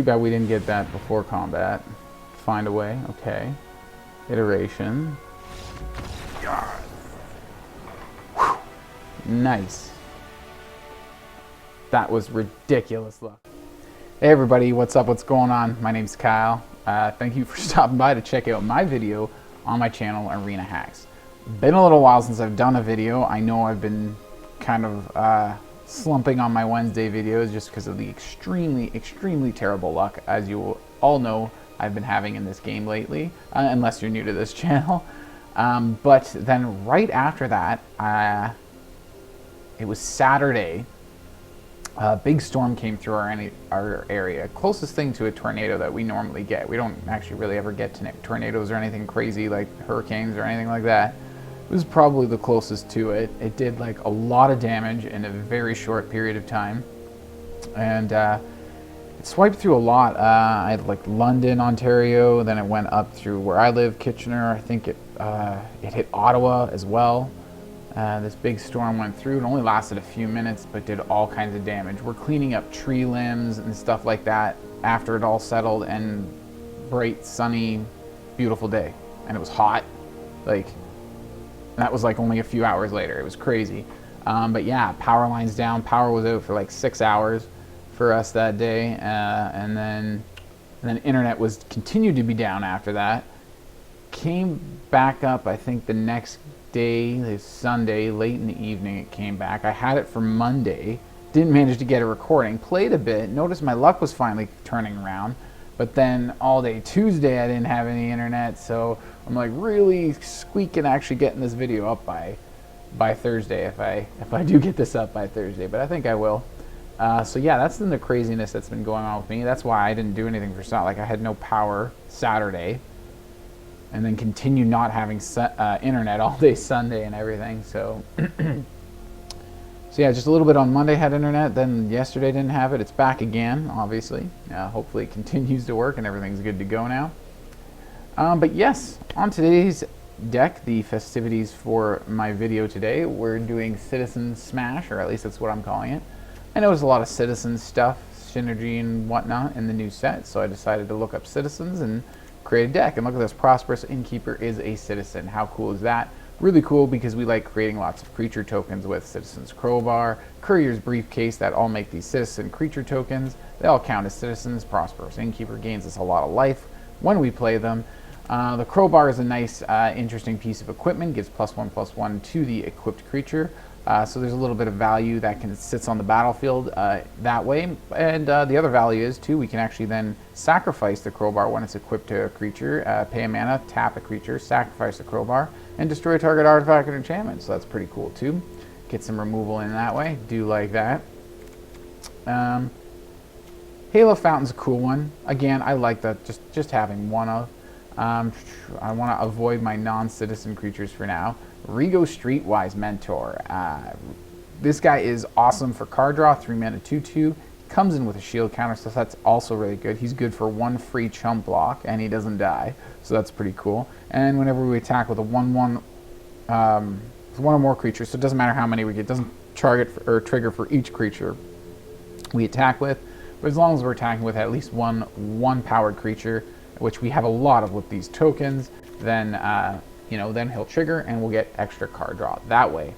too bad we didn't get that before combat. Find a way, okay. Iteration. Whew. Nice. That was ridiculous luck. Hey everybody, what's up, what's going on? My name's Kyle. Thank you for stopping by to check out my video on my channel, Arena Hacks. Been a little while since I've done a video. I know I've been kind of slumping on my Wednesday videos just because of the extremely terrible luck, as you all know I've been having in this game lately, unless you're new to this channel. But then right after that, it was Saturday, a big storm came through our area. Closest thing to a tornado that we normally get. We don't actually really ever get to tornadoes or anything crazy like hurricanes or anything like that. It was probably the closest to it. It did like a lot of damage in a very short period of time. And it swiped through a lot. I had like London, Ontario, then it went up through where I live, Kitchener. I think it hit Ottawa as well. This big storm went through. It only lasted a few minutes, but did all kinds of damage. We're cleaning up tree limbs and stuff like that after it all settled, and bright, sunny, beautiful day. And it was hot. Like, that was like only a few hours later. It was crazy. But yeah, power lines down. Power was out for like 6 hours for us that day. And then internet was continued to be down after that. Came back up, I think, the next day, Sunday, late in the evening it came back. I had it for Monday. Didn't manage to get a recording. Played a bit. Noticed my luck was finally turning around. But then all day Tuesday I didn't have any internet, so I'm like really squeaking actually getting this video up by Thursday if I do get this up by Thursday, but I think I will. So yeah, that's been the craziness that's been going on with me. That's why I didn't do anything for Sunday. Like, I had no power Saturday, and then continued not having internet all day Sunday and everything. So so yeah, just a little bit on Monday had internet, then yesterday didn't have it. It's back again, obviously. Hopefully it continues to work and everything's good to go now. But yes, on today's deck, the festivities for my video today, we're doing Citizen Smash, or at least that's what I'm calling it. I know there's a lot of Citizen stuff, synergy and whatnot in the new set, so I decided to look up Citizens and create a deck. And look at this, Prosperous Innkeeper is a Citizen. How cool is that? Really cool, because we like creating lots of creature tokens with Citizen's Crowbar, Courier's Briefcase, that all make these Citizen creature tokens. They all count as Citizens. Prosperous Innkeeper gains us a lot of life when we play them. The Crowbar is a nice, interesting piece of equipment, gives +1/+1 to the equipped creature. So there's a little bit of value that sits on the battlefield that way. And the other value is, too, we can actually then sacrifice the Crowbar when it's equipped to a creature, pay a mana, tap a creature, sacrifice the Crowbar, and destroy a target artifact or enchantment. So that's pretty cool, too. Get some removal in that way. Do like that. Halo Fountain's a cool one. Again, I like that, just having one of. I want to avoid my non-citizen creatures for now. Rigo, Streetwise Mentor. This guy is awesome for card draw, 3 mana 2/2. Comes in with a shield counter, so that's also really good. He's good for 1 free chump block, and he doesn't die, so that's pretty cool. And whenever we attack with a 1/1, one or more creatures, so it doesn't matter how many we get, it doesn't target or trigger for each creature we attack with, but as long as we're attacking with at least one powered creature, which we have a lot of with these tokens, then then he'll trigger and we'll get extra card draw that way.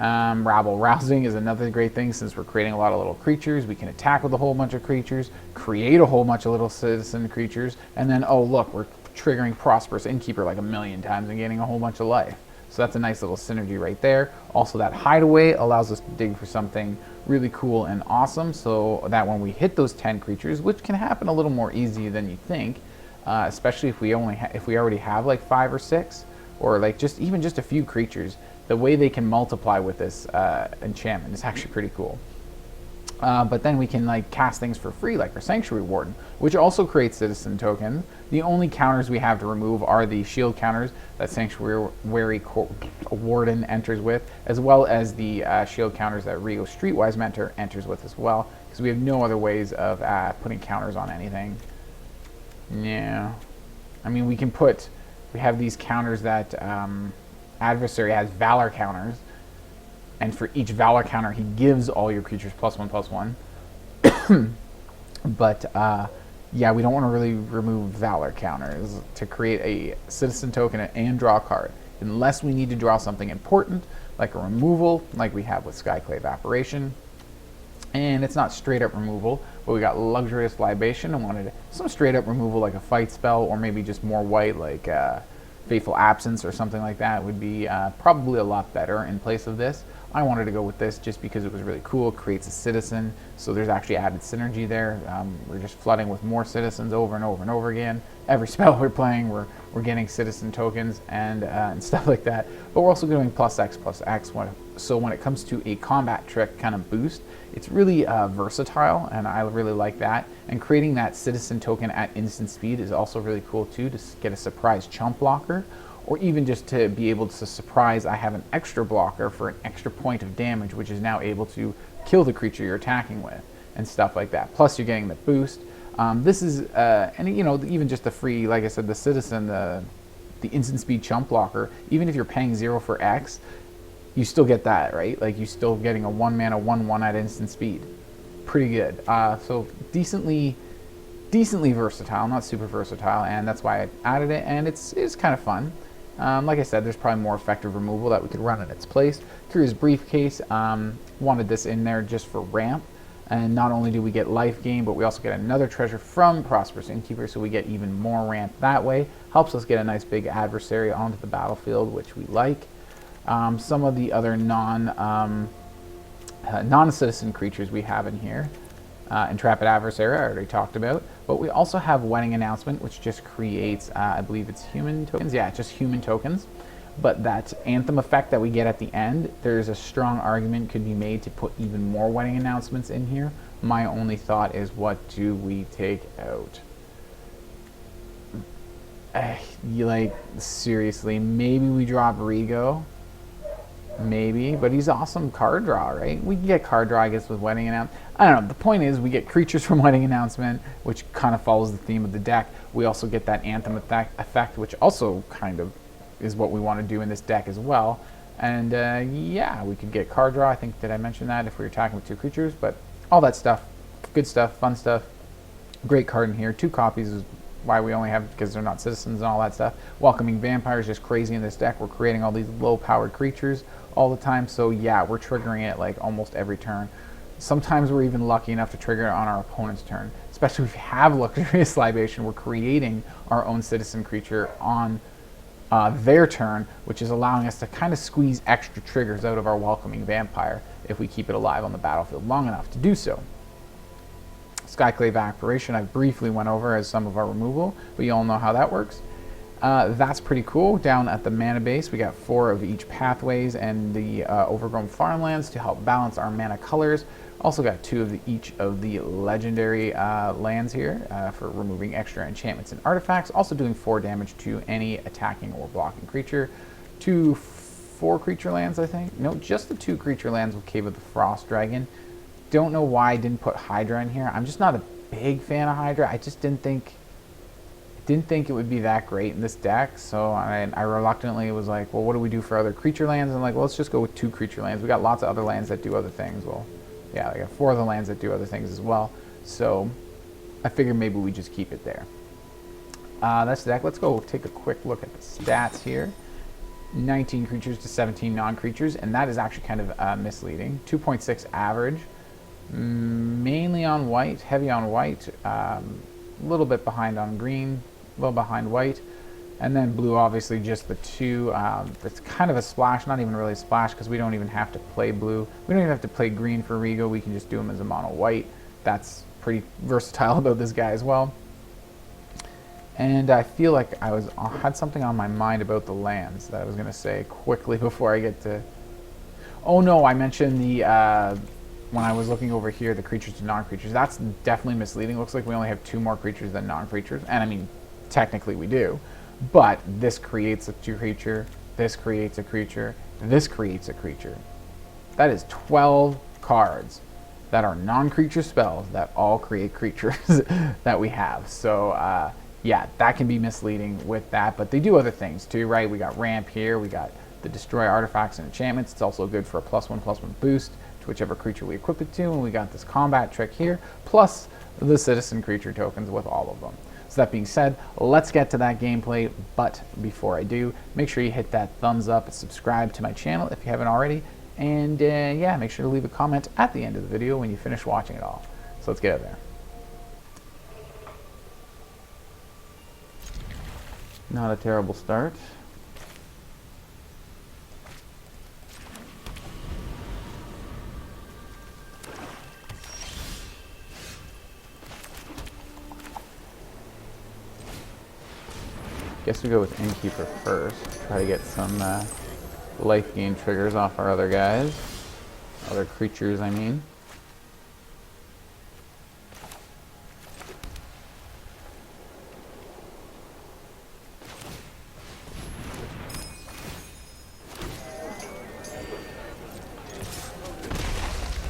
Rabble Rousing is another great thing. Since we're creating a lot of little creatures, we can attack with a whole bunch of creatures, create a whole bunch of little citizen creatures, and then, oh look, we're triggering Prosperous Innkeeper like 1,000,000 times and getting a whole bunch of life. So that's a nice little synergy right there. Also, that Hideaway allows us to dig for something really cool and awesome, so that when we hit those 10 creatures, which can happen a little more easy than you think, especially if we already have like 5 or 6, or like even just a few creatures, the way they can multiply with this enchantment is actually pretty cool. But then we can like cast things for free, like our Sanctuary Warden, which also creates citizen tokens. The only counters we have to remove are the shield counters that Sanctuary Warden enters with, as well as the shield counters that Rigo Streetwise Mentor enters with as well, because we have no other ways of putting counters on anything. Yeah, I mean, we have these counters that Adversary has Valor counters, and for each Valor counter he gives all your creatures +1/+1. But yeah, we don't want to really remove Valor counters to create a citizen token and draw a card, unless we need to draw something important, like a removal, like we have with Skyclave Apparition. And it's not straight up removal, but we got Luxurious Libation and wanted some straight up removal like a fight spell, or maybe just more white like Fateful Absence or something like that would be probably a lot better in place of this. I wanted to go with this just because it was really cool. It creates a citizen, so there's actually added synergy there. We're just flooding with more citizens over and over and over again. Every spell we're playing, we're getting citizen tokens and stuff like that. But we're also doing +X. So when it comes to a combat trick kind of boost, it's really versatile, and I really like that. And creating that citizen token at instant speed is also really cool too, to get a surprise chump blocker, or even just to be able to surprise I have an extra blocker for an extra point of damage, which is now able to kill the creature you're attacking with, and stuff like that. Plus you're getting the boost. This is, and you know, even just the free, like I said, the citizen, the instant speed chump blocker, even if you're paying 0 for X, you still get that, right? Like, you're still getting a 1-mana 1/1 at instant speed. Pretty good. So decently versatile, not super versatile, and that's why I added it, and it's kind of fun. Like I said, there's probably more effective removal that we could run in its place. Courier's Briefcase, wanted this in there just for ramp, and not only do we get life gain, but we also get another treasure from Prosperous Innkeeper, so we get even more ramp that way. Helps us get a nice big adversary onto the battlefield, which we like. Some of the other non-citizen creatures we have in here. Intrepid Adversary, I already talked about. But we also have Wedding Announcement, which just creates, I believe it's human tokens. Yeah, just human tokens. But that Anthem effect that we get at the end, there's a strong argument could be made to put even more Wedding Announcements in here. My only thought is, what do we take out? Like, seriously, maybe we drop Rigo. Maybe, but he's awesome card draw, right? We can get card draw, I guess, with Wedding Announcement. I don't know. The point is, we get creatures from Wedding Announcement, which kind of follows the theme of the deck. We also get that Anthem effect, which also kind of is what we want to do in this deck as well. And yeah, we could get card draw. I think, did I mention that if we were attacking with 2 creatures? But all that stuff, good stuff, fun stuff. Great card in here. 2 copies is why we only have, because they're not citizens and all that stuff. Welcoming Vampire is just crazy in this deck. We're creating all these low-powered creatures all the time, so yeah, we're triggering it like almost every turn. Sometimes we're even lucky enough to trigger it on our opponent's turn, especially if we have Luxurious Libation. We're creating our own citizen creature on their turn, which is allowing us to kind of squeeze extra triggers out of our Welcoming Vampire if we keep it alive on the battlefield long enough to do so. Skyclave Apparition I briefly went over as some of our removal, but you all know how that works. That's pretty cool. Down at the mana base, we got 4 of each pathways and the Overgrown Farmlands to help balance our mana colors. Also got 2 of each of the legendary lands here for removing extra enchantments and artifacts. Also doing 4 damage to any attacking or blocking creature. 4 creature lands, I think. No, just the 2 creature lands with Cave of the Frost Dragon. Don't know why I didn't put Hydra in here. I'm just not a big fan of Hydra. I just didn't think it would be that great in this deck, so I reluctantly was like, well, what do we do for other creature lands? And I'm like, well, let's just go with 2 creature lands. We got lots of other lands that do other things. Well, yeah, I got 4 other lands that do other things as well, so I figured maybe we just keep it there. That's the deck. Let's go take a quick look at the stats here. 19 creatures to 17 non-creatures, and that is actually kind of misleading. 2.6 average, mainly on white, heavy on white, a little bit behind on green, a little behind white, and then blue, obviously just the 2. It's kind of a splash, not even really a splash, because we don't even have to play blue. We don't even have to play green for Rigo. We can just do him as a mono white. That's pretty versatile about this guy as well. And I feel like I had something on my mind about the lands that I was going to say quickly before I get to... Oh no, I mentioned the... when I was looking over here, the creatures to non-creatures. That's definitely misleading. Looks like we only have 2 more creatures than non-creatures. And I mean, technically we do. But this creates a creature, this creates a creature, this creates a creature. That is 12 cards that are non-creature spells that all create creatures that we have. So, yeah, that can be misleading with that. But they do other things too, right? We got ramp here. We got the destroy artifacts and enchantments. It's also good for a +1/+1 boost to whichever creature we equip it to, and we got this combat trick here, plus the citizen creature tokens with all of them. So that being said, let's get to that gameplay, but before I do, make sure you hit that thumbs up and subscribe to my channel if you haven't already, and yeah, make sure to leave a comment at the end of the video when you finish watching it all. So let's get it there. Not a terrible start. Guess we go with Innkeeper first. Try to get some life gain triggers off our other guys. Other creatures, I mean.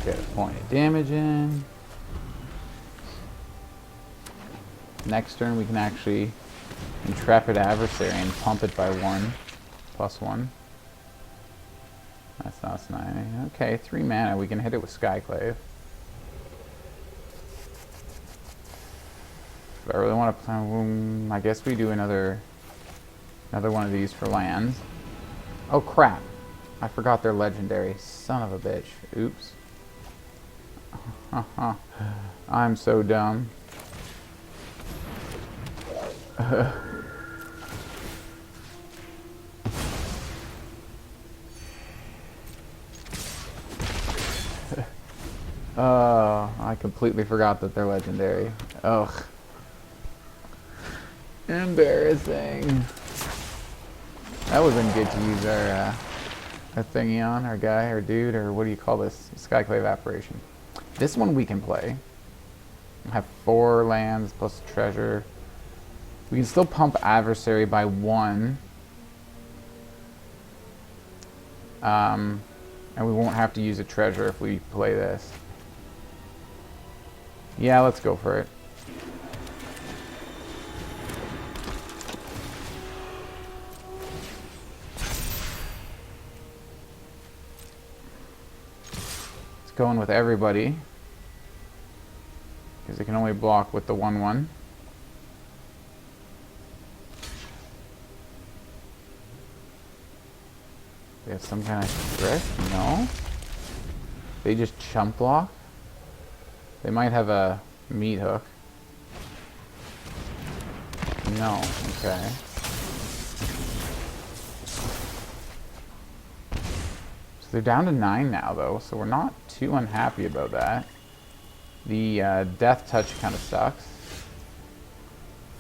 Get a point of damage in. Next turn we can actually Intrepid Adversary and pump it by 1/1. That's not nice. Okay, 3 mana. We can hit it with Skyclave. If I really want to play, I guess we do another one of these for lands. Oh crap! I forgot they're legendary. Son of a bitch. Oops. I'm so dumb. Oh, I completely forgot that they're legendary. Ugh. Embarrassing. That wasn't good to use our thingy on, our guy, or dude, or what do you call this? Skyclave Apparition. This one we can play. I have 4 lands plus treasure. We can still pump Adversary by 1. And we won't have to use a treasure if we play this. Yeah, let's go for it. It's going with everybody, because it can only block with the 1/1. They have some kind of trick? No. They just chump block? They might have a meat hook. No, okay. So they're down to 9 now though, so we're not too unhappy about that. The death touch kind of sucks.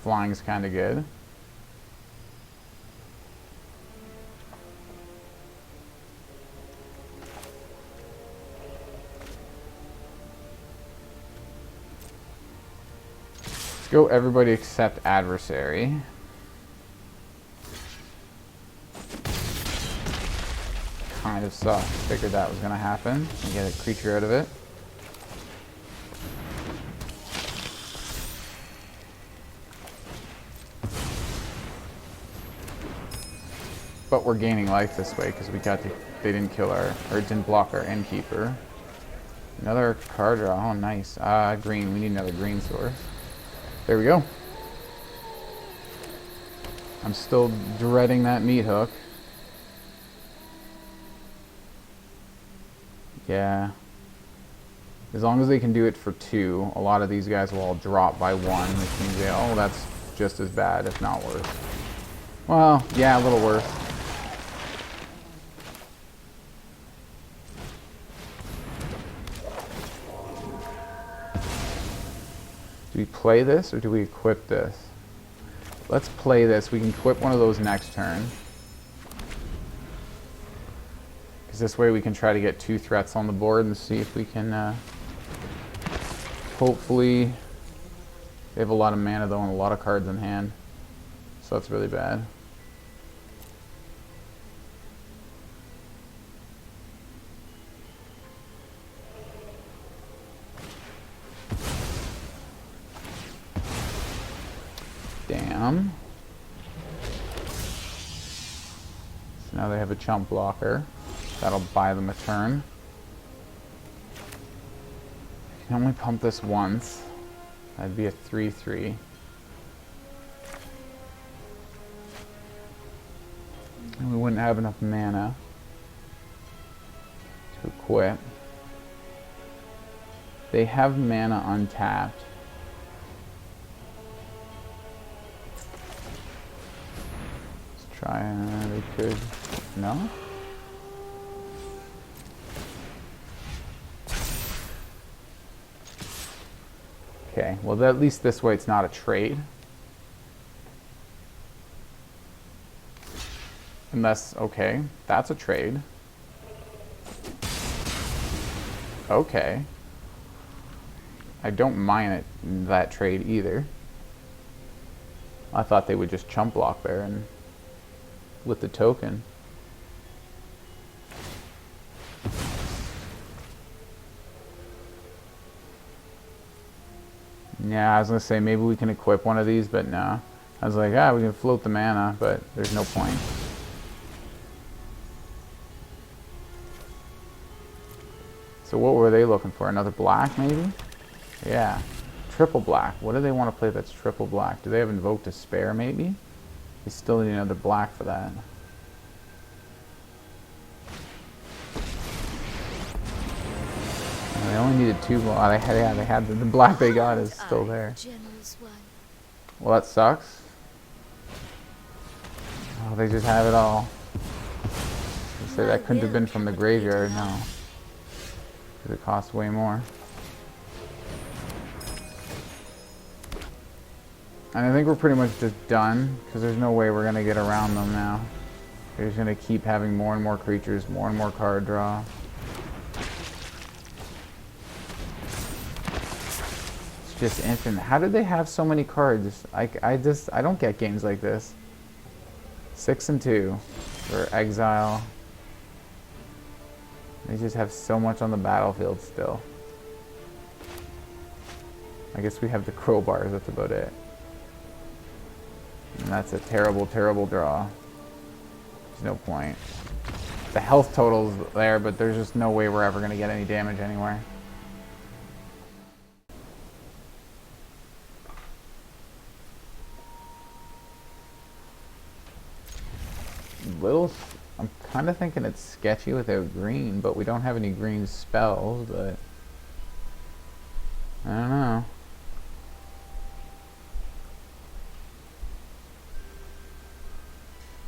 Flying's kind of good. Go everybody except Adversary. Kind of sucks. Figured that was going to happen. And get a creature out of it. But we're gaining life this way because we got the, they didn't kill our, or didn't block our Innkeeper. Another card draw. Oh, nice. Green. We need another green source. There we go. I'm still dreading that meat hook. Yeah. As long as they can do it for 2, a lot of these guys will all drop by 1, which means they, oh, that's just as bad, if not worse. Well, yeah, a little worse. Do we play this or do we equip this? Let's play this. We can equip one of those next turn. Because this way we can try to get 2 threats on the board and see if we can hopefully... They have a lot of mana though and a lot of cards in hand. So that's really bad. Damn. So now they have a chump blocker. That'll buy them a turn. can only pump this once. That'd be a 3/3. And we wouldn't have enough mana to equip. They have mana untapped. Let's try, they could, no? Okay, well at least this way it's not a trade. Unless, okay, that's a trade. Okay. I don't mind it, that trade either. I thought they would just chump block there and with the token. Yeah, I was gonna say maybe we can equip one of these, but no. I was like, we can float the mana, but there's no point. So what were they looking for? Another black, maybe? Yeah. Triple black. What do they want to play that's triple black? Do they have Invoke to spare, maybe? They still need another black for that. They only needed 2 black. They had the black they got is still there. Well, that sucks. Oh, they just have it all. I say that couldn't have been from the graveyard, no. Because it costs way more. And I think we're pretty much just done, because there's no way we're going to get around them now. They're just going to keep having more and more creatures, more and more card draw. It's just infinite. How did they have so many cards? I don't get games like this. 6 and 2 for exile. They just have so much on the battlefield still. I guess we have the crowbars, that's about it. And that's a terrible, terrible draw. There's no point. The health total's there, but there's just no way we're ever going to get any damage anywhere. I'm kind of thinking it's sketchy without green, but we don't have any green spells, but I don't know.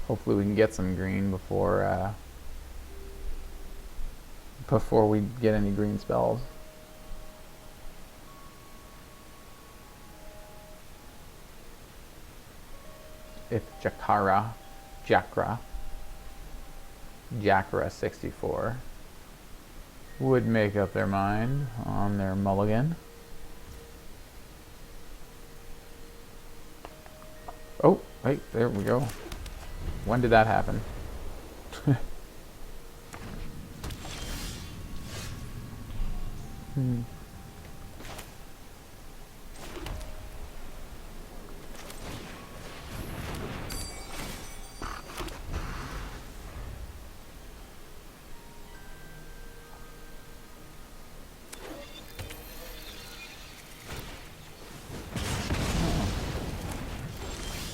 Hopefully we can get some green before we get any green spells. If Jakra 64 would make up their mind on their mulligan. Oh, wait, there we go. When did that happen?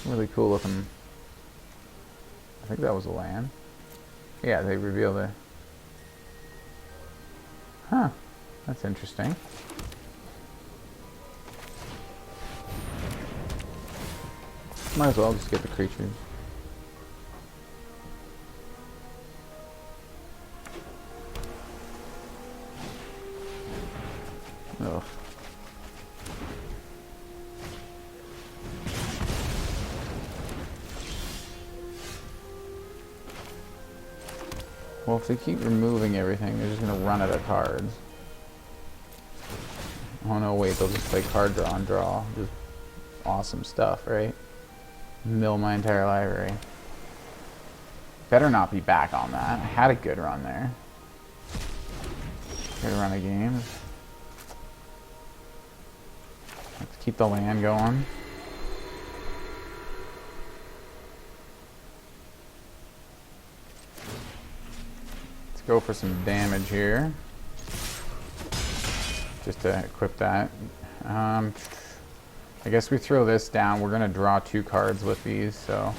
Really cool looking. I think that was a land. Yeah, they revealed it. Huh. That's interesting. Might as well just get the creatures. Ugh. Well, if they keep removing everything, they're just going to run out of cards. Oh no, wait, they'll just play card draw and draw. Just awesome stuff, right? Mill my entire library. Better not be back on that. I had a good run there. Good run of games. Let's keep the land going. Go for some damage here. just to equip that. I guess we throw this down. We're going to draw 2 cards with these, so...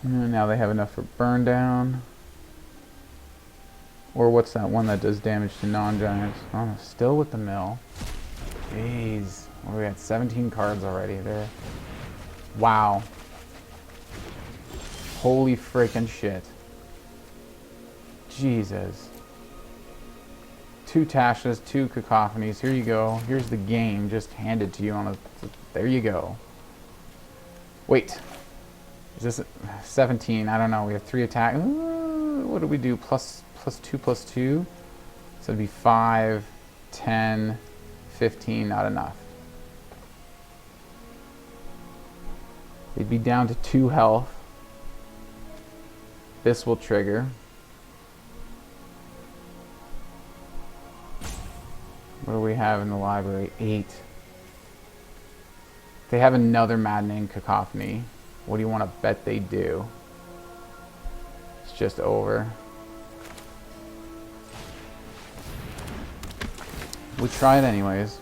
And now they have enough for burn down. Or what's that one that does damage to non-giants? Oh, still with the mill. Jeez. What are we at? 17 cards already there. Wow. Holy freaking shit. Jesus. 2 Tashas, 2 Cacophonies. Here you go. Here's the game just handed to you on a... There you go. Wait. Is this 17? I don't know. We have 3 attack. What do we do? Plus 2, plus 2? So it'd be 5, 10, 15. Not enough. They'd be down to 2 health. This will trigger. What do we have in the library? 8. They have another Maddening Cacophony. What do you want to bet they do? It's just over. We try it anyways.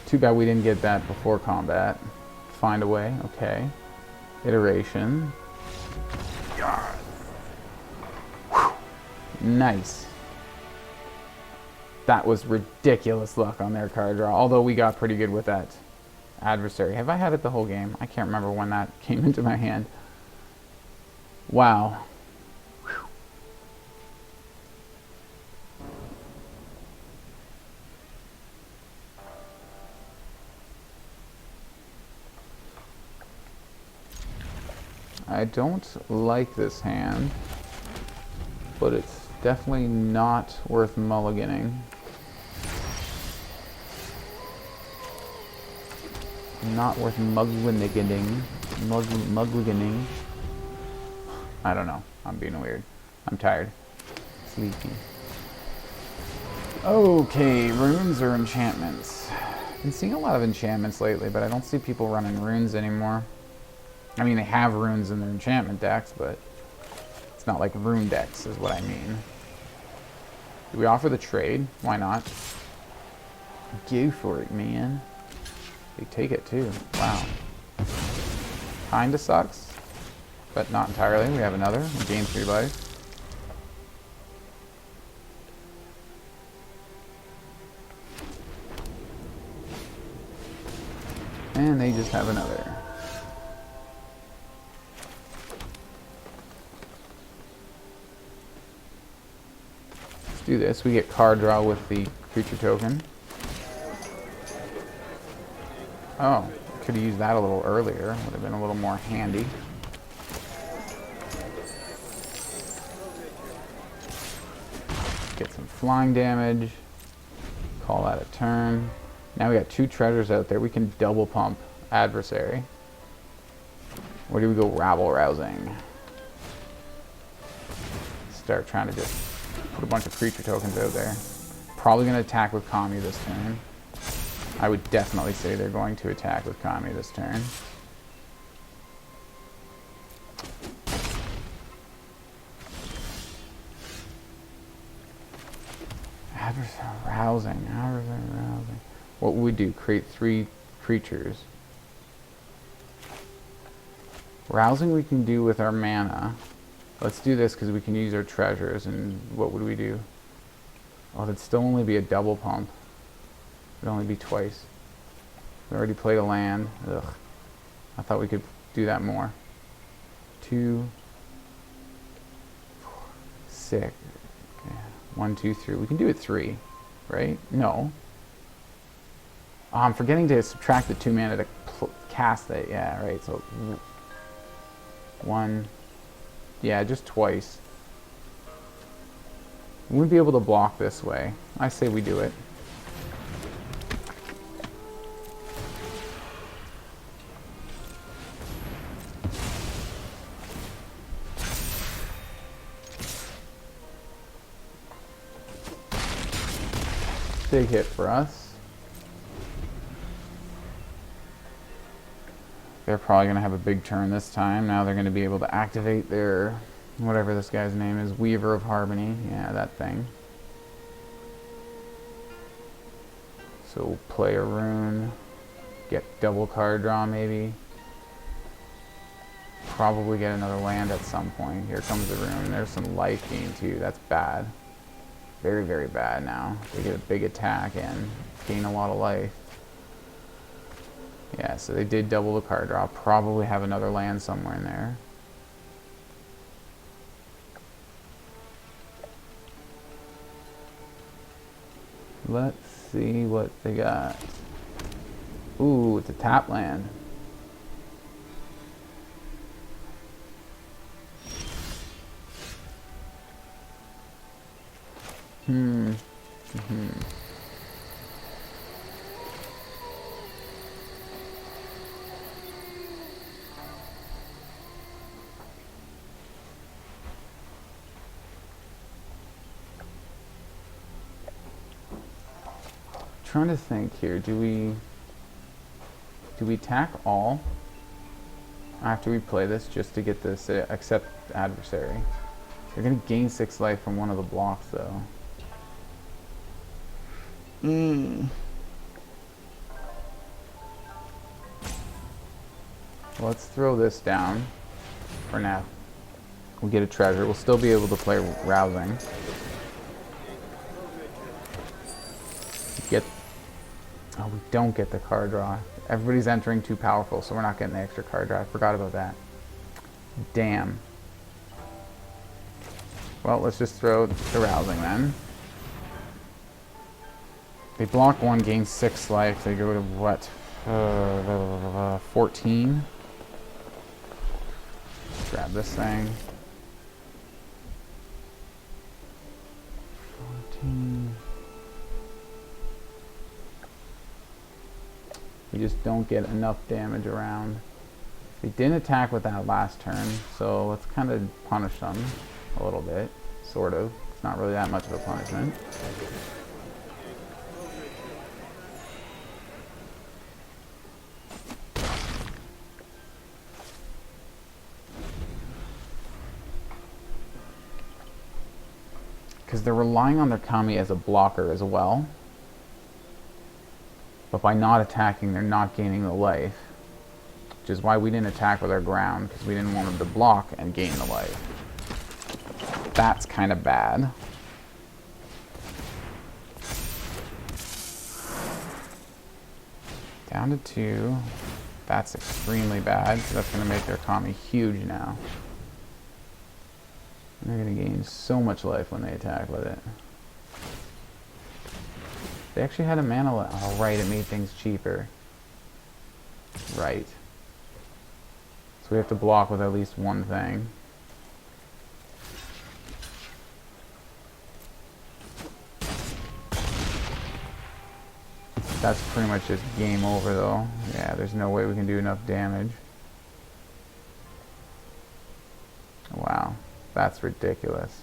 Too bad we didn't get that before combat. Find a way, okay. Iteration. God. Nice. That was ridiculous luck on their card draw, although we got pretty good with that adversary. Have I had it the whole game? I can't remember when that came into my hand. Wow. Whew. I don't like this hand, but it's definitely not worth mulliganing. Not worth mulliganing. I don't know. I'm being weird. I'm tired. Sleepy. Okay, runes or enchantments. I've been seeing a lot of enchantments lately, but I don't see people running runes anymore. I mean, they have runes in their enchantment decks, but it's not like rune decks is what I mean. Do we offer the trade? Why not? Go for it, man. They take it too. Wow. Kinda sucks, but not entirely. We have another. We gain 3 life. And they just have another. Do this. We get card draw with the creature token. Oh, could have used that a little earlier. Would have been a little more handy. Get some flying damage. Call that a turn. Now we got 2 treasures out there. We can double pump adversary. Where do we go? Rabble Rousing. Start trying to just put a bunch of creature tokens out there. Probably going to attack with Kami this turn. I would definitely say they're going to attack with Kami this turn. Adversary Rousing. What would we do? Create 3 creatures. Rousing we can do with our mana. Let's do this because we can use our treasures, and what would we do? Oh, it'd still only be a double pump. It'd only be twice. We already played a land. Ugh. I thought we could do that more. 2, 4, 6. Okay. 1, 2, 3. We can do it 3, right? No. Oh, I'm forgetting to subtract the 2 mana to cast it. Yeah, right. So 1. Yeah, just twice. We wouldn't be able to block this way. I say we do it. big hit for us. They're probably going to have a big turn this time. Now they're going to be able to activate their, whatever this guy's name is, Weaver of Harmony. Yeah, that thing. So we'll play a rune, get double card draw maybe. Probably get another land at some point. Here comes the rune. There's some life gain too. That's bad. Very, very bad now. They get a big attack and gain a lot of life. Yeah, so they did double the card draw. Probably have another land somewhere in there. Let's see what they got. Ooh, it's a tap land. Trying to think here. Do we tack all after we play this just to get this accept adversary? They're gonna gain 6 life from one of the blocks though. Let's throw this down for now. We'll get a treasure. We'll still be able to play Rousing. Oh, we don't get the card draw. Everybody's entering too powerful, so we're not getting the extra card draw. I forgot about that. Damn. Well, let's just throw the Rousing then. They block 1, gain 6 life. They go to what? 14. Grab this thing. 14. We just don't get enough damage around. They didn't attack with that last turn, so let's kind of punish them a little bit. Sort of. It's not really that much of a punishment. Because they're relying on their Kami as a blocker as well. But by not attacking, they're not gaining the life. Which is why we didn't attack with our ground, because we didn't want them to block and gain the life. That's kind of bad. Down to 2. That's extremely bad, because that's going to make their Kami huge now. And they're going to gain so much life when they attack with it. They actually had a mana. Oh, right, it made things cheaper. Right. So we have to block with at least one thing. That's pretty much just game over, though. Yeah, there's no way we can do enough damage. Wow, that's ridiculous.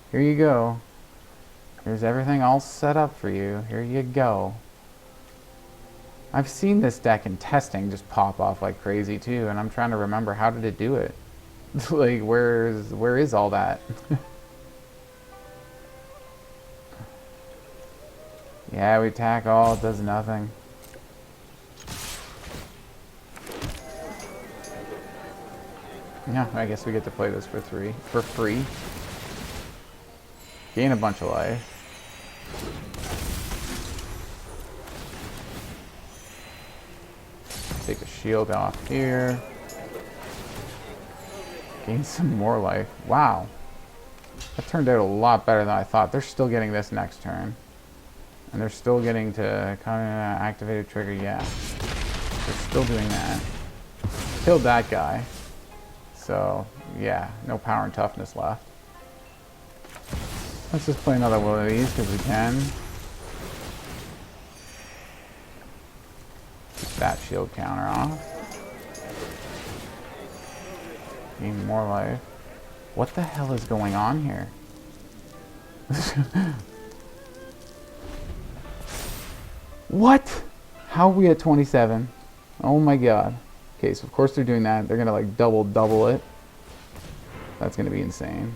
Here you go. Here's everything all set up for you. Here you go. I've seen this deck in testing just pop off like crazy too, and I'm trying to remember how did it do it. Like, where is all that? Yeah, we attack all, it does nothing. Yeah, I guess we get to play this for free. Gain a bunch of life. Take a shield off here. Gain some more life. Wow. That turned out a lot better than I thought. They're still getting this next turn. And they're still getting to kind of activate a trigger. Yeah. They're still doing that. Killed that guy. So, yeah. No power and toughness left. Let's just play another one of these because we can. Keep that shield counter off. Gain more life. What the hell is going on here? What? How are we at 27? Oh my god. Okay, so of course they're doing that. They're gonna like double it. That's gonna be insane.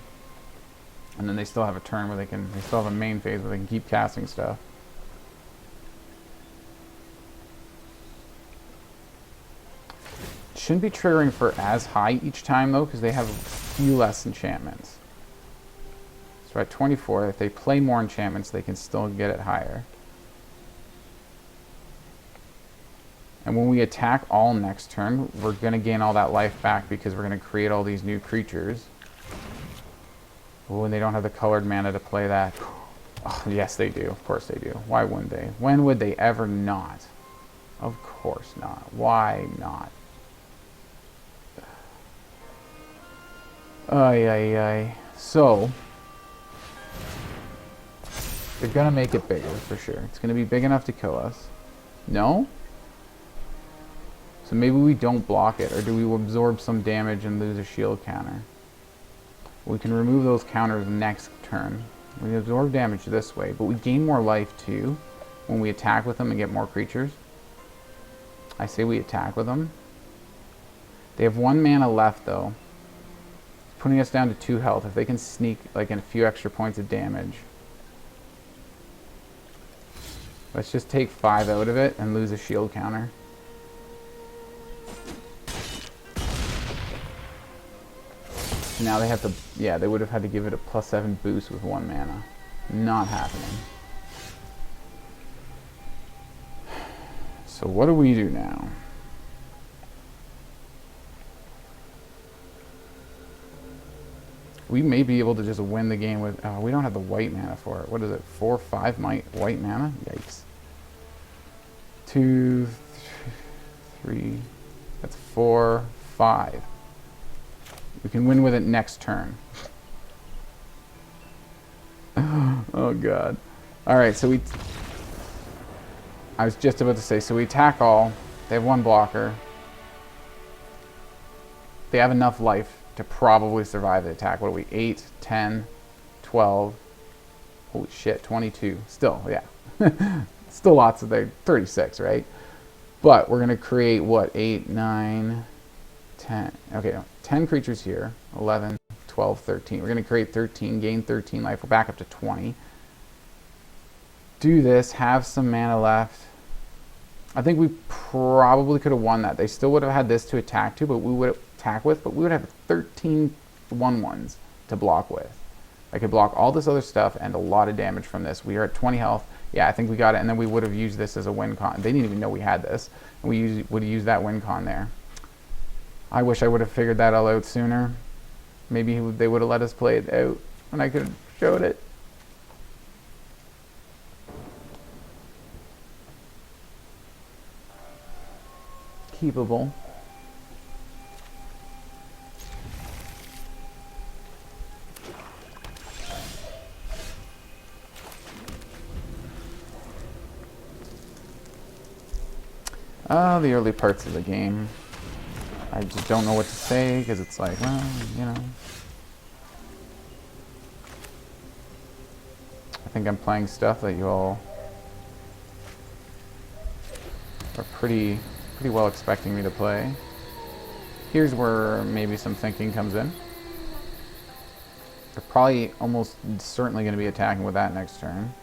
And then they still have a turn where they still have a main phase where they can keep casting stuff. Shouldn't be triggering for as high each time though, because they have a few less enchantments. So at 24, if they play more enchantments, they can still get it higher. And when we attack all next turn, we're going to gain all that life back because we're going to create all these new creatures. Oh, and they don't have the colored mana to play that. Oh, yes, they do. Of course they do. Why wouldn't they? When would they ever not? Of course not. Why not? Ay, ay, ay. So, they're going to make it bigger for sure. It's going to be big enough to kill us. No? So maybe we don't block it, or do we absorb some damage and lose a shield counter? We can remove those counters next turn. We absorb damage this way, but we gain more life too when we attack with them and get more creatures. I say we attack with them. They have 1 mana left though, putting us down to 2 health. If they can sneak like in a few extra points of damage. Let's just take 5 out of it and lose a shield counter. Now they have to, yeah, they would have had to give it a +7 boost with 1 mana. Not happening. So what do we do now? We may be able to just win the game with, we don't have the white mana for it. What is it, 4 or 5 white mana? Yikes. 2, 3, that's 4, 5. We can win with it next turn. Oh god. Alright, so I was just about to say, so we attack all. They have 1 blocker. They have enough life to probably survive the attack. What are we? 8, 10, 12. Holy shit, 22. Still, yeah. Still lots of 36, right? But we're going to create, what, 8, 9, 10. Okay, no, 10 creatures here. 11, 12, 13. We're going to create 13, gain 13 life. We're back up to 20. Do this, have some mana left. I think we probably could have won that. They still would have had this to attack to, but we would attack with, but we would have 13 1/1s to block with. I could block all this other stuff and a lot of damage from this. We are at 20 health. Yeah, I think we got it, and then we would have used this as a win con. They didn't even know we had this, and we would have used that win con there. I wish I would have figured that all out sooner. Maybe they would have let us play it out, and I could have showed it. Keepable. The early parts of the game, I just don't know what to say, because it's like, well, you know. I think I'm playing stuff that you all are pretty well expecting me to play. Here's where maybe some thinking comes in. They're probably almost certainly going to be attacking with that next turn.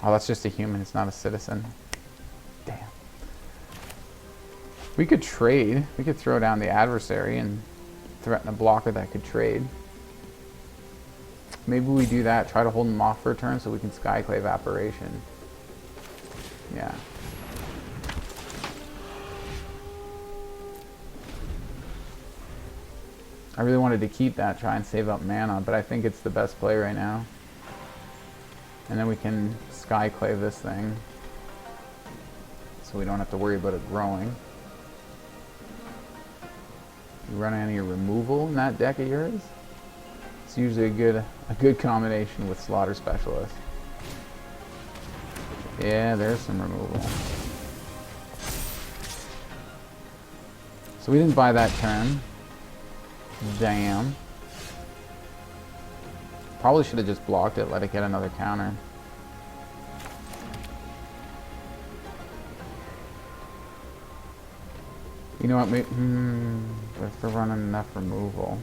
Oh, that's just a human, it's not a citizen. Damn. We could trade. We could throw down the adversary and threaten a blocker that could trade. Maybe we do that, try to hold them off for a turn so we can Skyclave Apparition. Yeah. I really wanted to keep that, try and save up mana, but I think it's the best play right now. And then we can Skyclave this thing, so we don't have to worry about it growing. You run any removal in that deck of yours? It's usually a good combination with Slaughter Specialist. Yeah, there's some removal. So we didn't buy that turn. Damn. Probably should have just blocked it, let it get another counter. You know what? If we're running enough removal.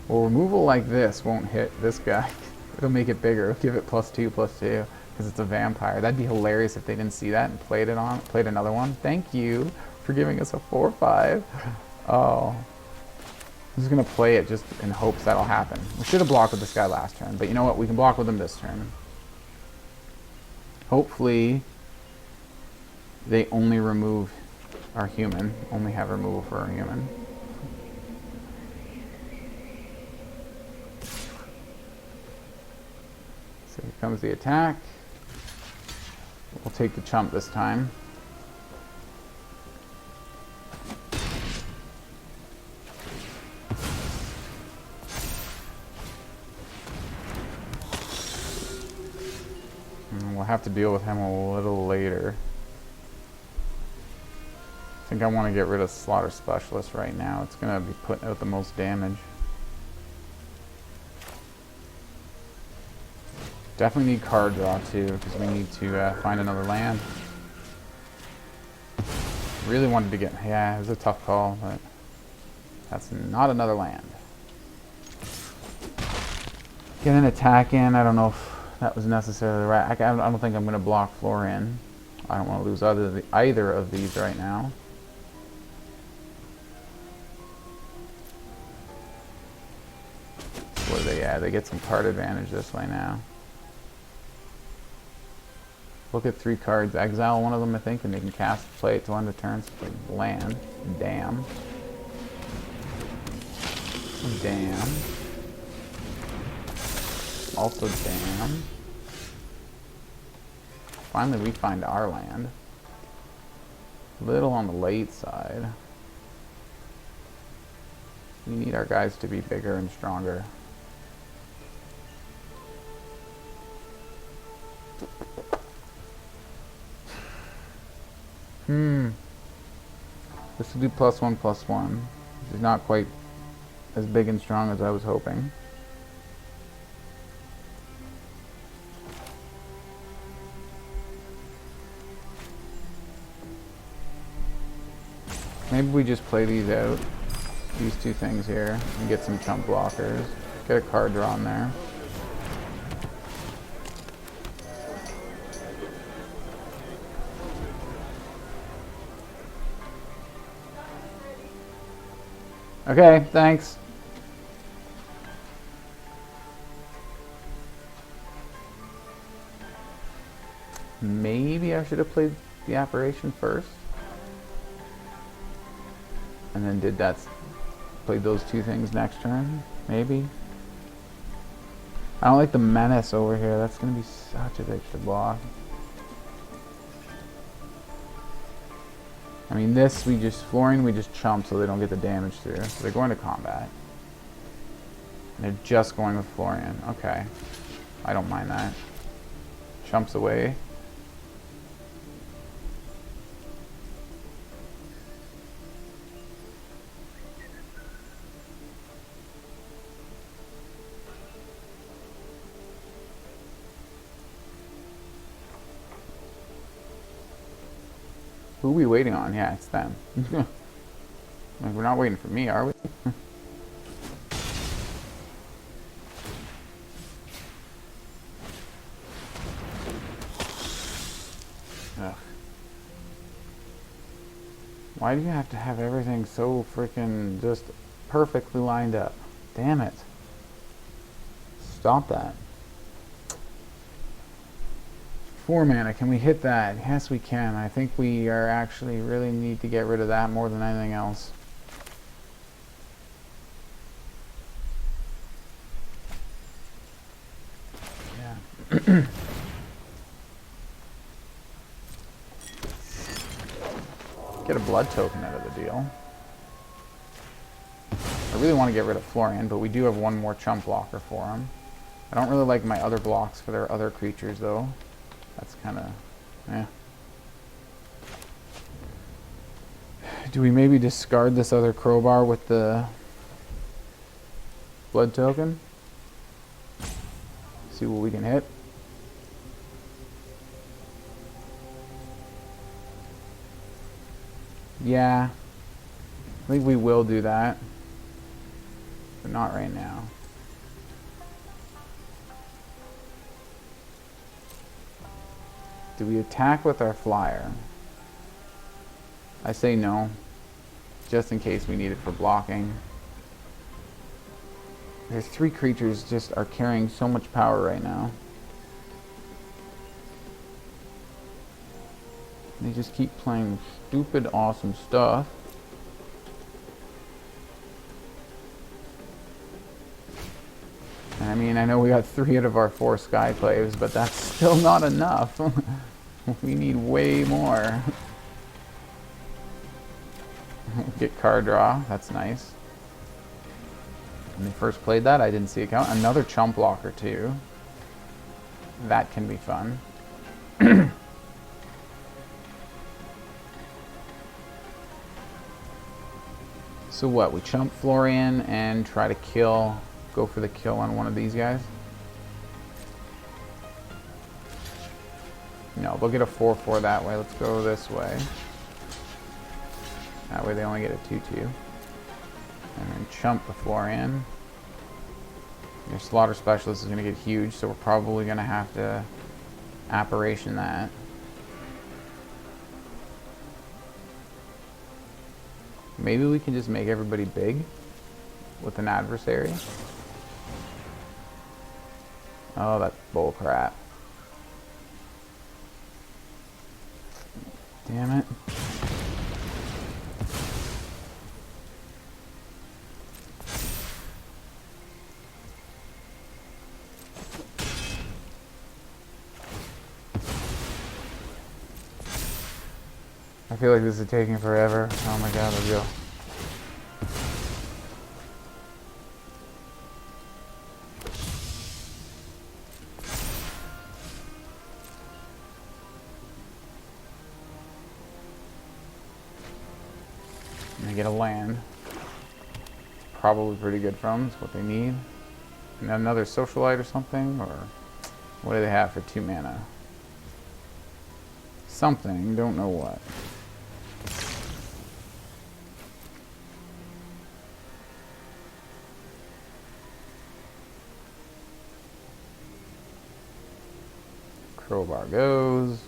Well, removal like this won't hit this guy. It'll make it bigger. It'll give it +2/+2 because it's a vampire. That'd be hilarious if they didn't see that and played another one. Thank you for giving us a 4/5. Oh. I'm just going to play it just in hopes that'll happen. We should have blocked with this guy last turn, but you know what? We can block with him this turn. Hopefully, they only remove our human. Only have removal for our human. So here comes the attack. We'll take the chump this time. We'll have to deal with him a little later. I think I want to get rid of Slaughter Specialist right now. It's going to be putting out the most damage. Definitely need card draw too, because we need to find another land. Really wanted to get... Yeah, it was a tough call, but that's not another land. Get an attack in. I don't know if that was necessarily right. I don't think I'm going to block Florian. I don't want to lose either of these right now. So what do they? Yeah, they get some card advantage this way now. Look at 3 cards. Exile one of them, I think, and they can cast play it to end of turn. So like land. Damn. Damn. Also damn. Finally we find our land. Little on the late side. We need our guys to be bigger and stronger. This will do +1/+1, which is not quite as big and strong as I was hoping. Maybe we just play these out, these 2 things here, and get some chump blockers. Get a card draw in there. Okay, thanks. Maybe I should have played the Apparition first. And then played those 2 things next turn, maybe. I don't like the Menace over here. That's going to be such a bitch to block. I mean, Florian, we just chump so they don't get the damage through. So they're going to combat. And they're just going with Florian. Okay. I don't mind that. Chumps away. Who are we waiting on? Yeah, it's them. Like, we're not waiting for me, are we? Ugh. Why do you have to have everything so freaking just perfectly lined up? Damn it. Stop that. 4 mana, can we hit that? Yes, we can. I think we are actually really need to get rid of that more than anything else. Yeah. Get a blood token out of the deal. I really want to get rid of Florian, but we do have 1 more chump blocker for him. I don't really like my other blocks for their other creatures, though. That's kind of, eh. Do we maybe discard this other Crowbar with the blood token? See what we can hit. Yeah, think we will do that, but not right now. Do we attack with our flyer? I say no, just in case we need it for blocking. There's 3 creatures just are carrying so much power right now. They just keep playing stupid awesome stuff. I mean, I know we got 3 out of our 4 Skyclaves, but that's still not enough. We need way more. Get card draw, that's nice. When they first played that, I didn't see it count. Another chump blocker too. That can be fun. So what, we chump Florian and try to kill, go for the kill on one of these guys? No, they'll get a 4/4 that way. Let's go this way. That way they only get a 2/2. And then chump the Florian. Your Slaughter Specialist is going to get huge, so we're probably going to have to Apparition that. Maybe we can just make everybody big with an adversary. Oh, that's bull crap. Damn it. I feel like this is taking forever. Oh my god, let's go. And they get a land. Probably pretty good from, is what they need. And another Socialite or something, or what do they have for 2 mana? Something, don't know what. Crowbar goes.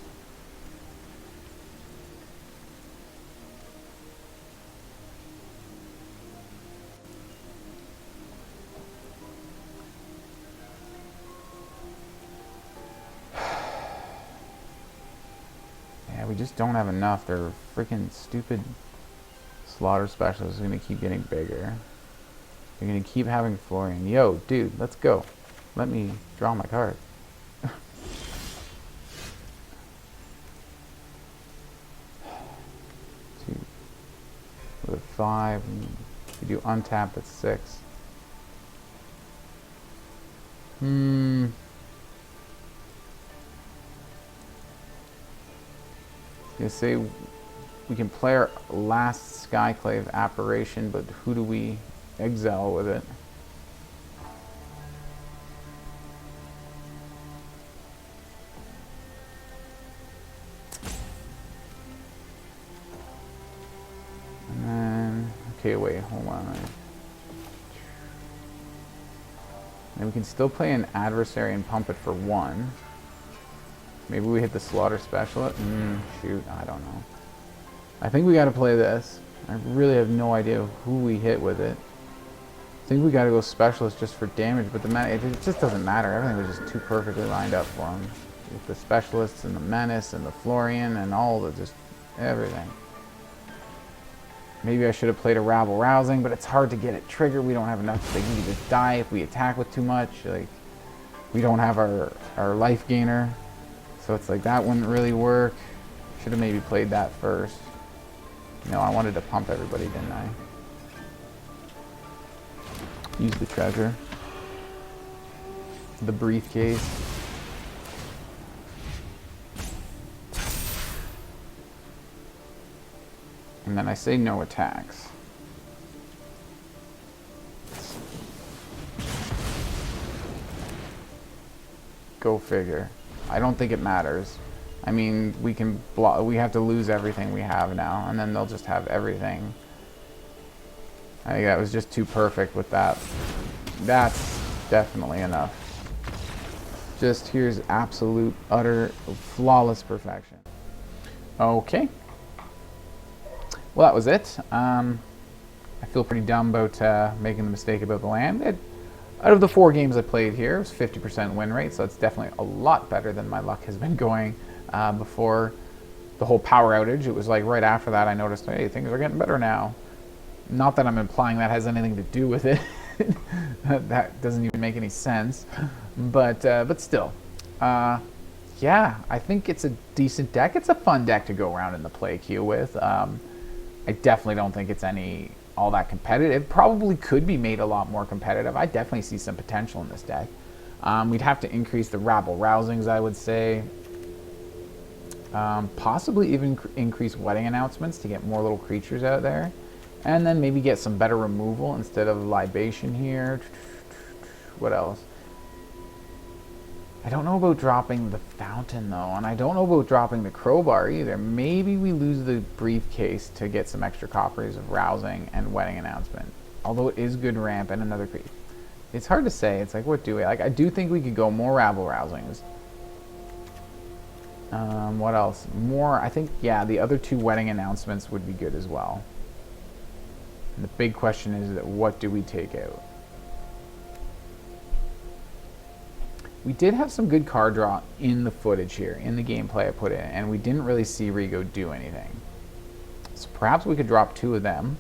Yeah, we just don't have enough. They're freaking stupid. Slaughter Specialist is going to keep getting bigger. They're going to keep having Florian. Yo, dude, let's go. Let me draw my card. With 5, and if you do untap, that's 6. You say we can play our last Skyclave Apparition, but who do we exile with it? Okay, wait, hold on. And we can still play an adversary and pump it for 1. Maybe we hit the Slaughter Specialist. Shoot, I don't know. I think we gotta play this. I really have no idea who we hit with it. I think we gotta go Specialist just for damage, but the it just doesn't matter. Everything was just too perfectly lined up for him. With the Specialists and the Menace and the Florian and all the just everything. Maybe I should have played a Rabble Rousing, but it's hard to get it triggered. We don't have enough. They can just die if we attack with too much. Like, we don't have our life gainer. So it's like that wouldn't really work. Should have maybe played that first. No, I wanted to pump everybody, didn't I? Use the treasure. The briefcase. And then I say no attacks. Go figure. I don't think it matters. I mean, we can we have to lose everything we have now, and then they'll just have everything. I think that was just too perfect with that. That's definitely enough. Just here's absolute, utter, flawless perfection. Okay. Well, that was it. I feel pretty dumb about making the mistake about the land. Out of the 4 games I played here, it was 50% win rate, so it's definitely a lot better than my luck has been going before the whole power outage. It was like right after that I noticed, hey, things are getting better now. Not that I'm implying that has anything to do with it. That doesn't even make any sense. But still, yeah, I think it's a decent deck. It's a fun deck to go around in the play queue with. I definitely don't think it's all that competitive. Probably could be made a lot more competitive. I definitely see some potential in this deck. We'd have to increase the Rabble Rousings, I would say. Possibly even increase wedding announcements to get more little creatures out there. And then maybe get some better removal instead of libation here. What else? I don't know about dropping the fountain though, and I don't know about dropping the crowbar either. Maybe we lose the briefcase to get some extra copies of rousing and wedding announcement. Although it is good ramp and another creep. It's hard to say. It's like, what do we like? I do think we could go more rabble rousings. What else? More, I think, yeah, the other 2 wedding announcements would be good as well. And the big question is that what do we take out? We did have some good card draw in the footage here, in the gameplay I put in, and we didn't really see Rigo do anything. So perhaps we could drop 2 of them.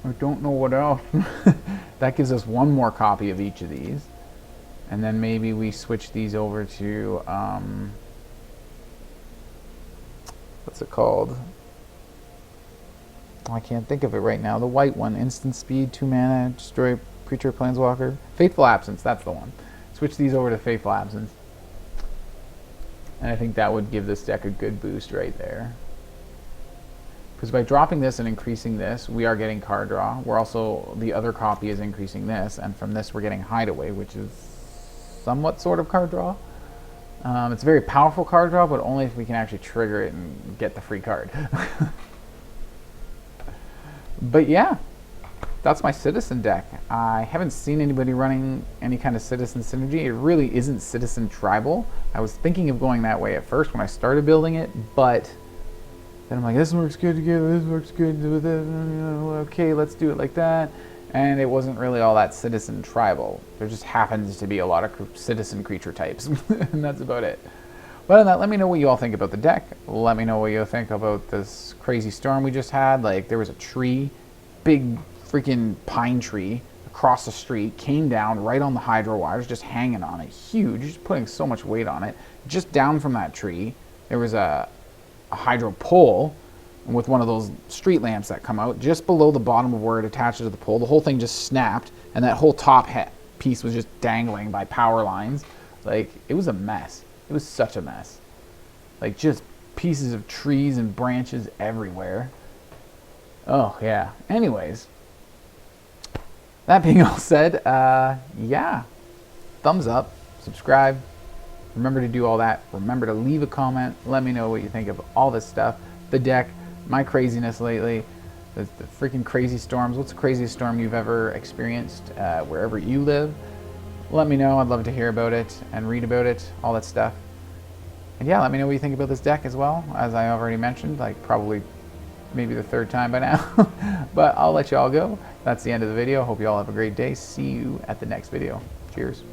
I don't know what else. That gives us 1 more copy of each of these. And then maybe we switch these over to, what's it called? I can't think of it right now. The white one, instant speed, 2 mana, destroy creature, planeswalker. Faithful Absence, that's the one. Switch these over to Faithful Absence. And I think that would give this deck a good boost right there. Because by dropping this and increasing this, we are getting card draw. We're also, the other copy is increasing this, and from this we're getting Hideaway, which is somewhat sort of card draw. It's a very powerful card draw, but only if we can actually trigger it and get the free card. But yeah, that's my Citizen deck. I haven't seen anybody running any kind of Citizen synergy. It really isn't Citizen Tribal. I was thinking of going that way at first when I started building it, but then I'm like, this works good together, this works good with it, okay, let's do it like that. And it wasn't really all that Citizen Tribal. There just happens to be a lot of Citizen creature types, and that's about it. But on that, let me know what you all think about the deck. Let me know what you think about this crazy storm we just had. Like, there was a tree, big freaking pine tree across the street, came down right on the hydro wires, just hanging on it. Huge, just putting so much weight on it. Just down from that tree, there was a hydro pole with one of those street lamps that come out just below the bottom of where it attaches to the pole. The whole thing just snapped, and that whole top piece was just dangling by power lines. Like, it was a mess. It was such a mess. Like, just pieces of trees and branches everywhere. Oh, yeah. Anyways, that being all said, yeah. Thumbs up, subscribe. Remember to do all that. Remember to leave a comment. Let me know what you think of all this stuff. The deck, my craziness lately, the freaking crazy storms. What's the craziest storm you've ever experienced wherever you live? Let me know. I'd love to hear about it and read about it, all that stuff. And yeah, let me know what you think about this deck as well, as I already mentioned, like probably maybe the 3rd time by now. But I'll let you all go. That's the end of the video. Hope you all have a great day. See you at the next video. Cheers.